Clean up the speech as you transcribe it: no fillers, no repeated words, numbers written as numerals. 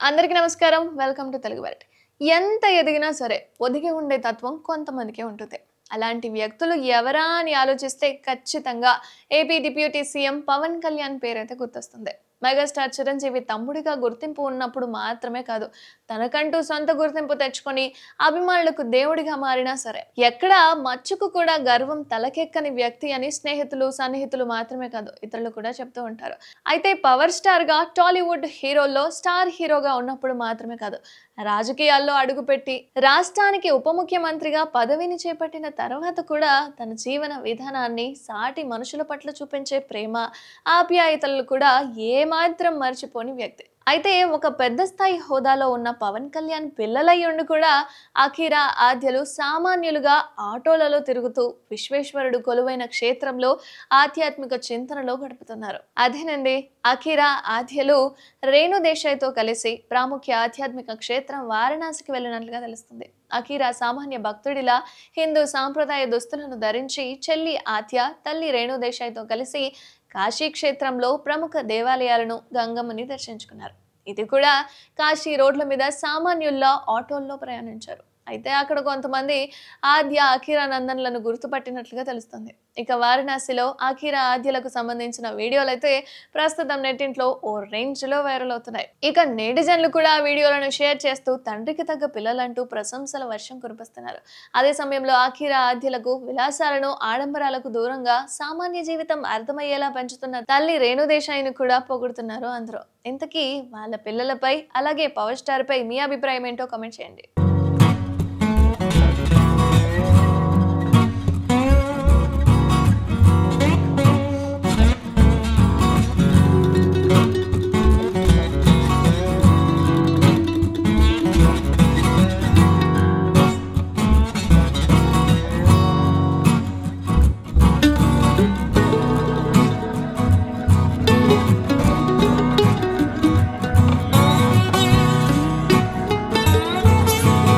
అందరికీ నమస్కారం. Welcome to Telugu వెల్ట్. ఎంత ఎదిగినా సరే ఒదిగి ఉండే తత్వం కొంతమందికే ఉంటుంది. అలాంటి వ్యక్తులు ఎవరా అని ఆలోచిస్తే ఖచ్చితంగా AP deputy CM Pawan Kalyan పేరైతే గుర్తొస్తుంది. మెగాస్టార్ చిరంజీవి తమ్ముడిగా గుర్తింపు ఉన్నప్పుడు మాత్రమే కాదు, తనకంటూ సొంత గుర్తింపు తెచ్చుకొని అభిమానులకు దేవుడిగా మారినా సరే ఎక్కడ మచ్చుకు కూడా గర్వం తలకెక్కని వ్యక్తి అని స్నేహితులు సన్నిహితులు మాత్రమే కాదు ఇతరులు కూడా చెప్తూ ఉంటారు. అయితే పవర్ స్టార్ గా టాలీవుడ్ హీరోల్లో స్టార్ హీరోగా ఉన్నప్పుడు మాత్రమే కాదు, రాజకీయాల్లో అడుగుపెట్టి రాష్ట్రానికి ఉప ముఖ్యమంత్రిగా పదవిని చేపట్టిన తర్వాత కూడా తన జీవన విధానాన్ని సాటి మనుషుల పట్ల చూపించే ప్రేమ ఆప్యాయతలు కూడా ఏమాత్రం మర్చిపోని వ్యక్తి. అయితే ఒక పెద్ద స్థాయి హోదాలో ఉన్న పవన్ కళ్యాణ్ పిల్లలై ఉండి కూడా అఖీరా ఆద్యలు సామాన్యులుగా ఆటోలలో తిరుగుతూ విశ్వేశ్వరుడు కొలువైన క్షేత్రంలో ఆధ్యాత్మిక చింతనలో గడుపుతున్నారు. అదేనండి, అఖీరా ఆద్యలు రేణు దేశాయ్తో కలిసి ప్రాముఖ్య ఆధ్యాత్మిక క్షేత్రం వారణాసికి వెళ్ళినట్లుగా తెలుస్తుంది. అఖీరా సామాన్య భక్తుడిలా హిందూ సాంప్రదాయ దుస్తులను ధరించి చెల్లి ఆద్య తల్లి రేణు దేశాయ్తో కలిసి కాశీ క్షేత్రంలో ప్రముఖ దేవాలయాలను గంగమ్మని దర్శించుకున్నారు. ఇది కూడా కాశీ రోడ్ల మీద సామాన్యుల్లా ఆటోల్లో ప్రయాణించారు. అయితే అక్కడ కొంతమంది ఆద్య అఖీరా నందన్లను గుర్తుపట్టినట్లుగా తెలుస్తుంది. ఇక వారణాసిలో అఖీరా ఆద్యలకు సంబంధించిన వీడియోలు అయితే ప్రస్తుతం నెట్టింట్లో ఓ రేంజ్ లో వైరల్ అవుతున్నాయి. ఇక నెటిజన్లు కూడా ఆ వీడియోలను షేర్ చేస్తూ తండ్రికి తగ్గ పిల్లలంటూ ప్రశంసల వర్షం కురిపిస్తున్నారు. అదే సమయంలో అఖీరా ఆద్యలకు విలాసాలను ఆడంబరాలకు దూరంగా సామాన్య జీవితం అర్థమయ్యేలా పెంచుతున్న తల్లి రేణు దేశాయ్ని కూడా పొగుడుతున్నారు అందరూ. ఇంతకీ వాళ్ళ పిల్లలపై అలాగే పవర్ స్టార్ పై మీ అభిప్రాయం ఏంటో కామెంట్ చేయండి.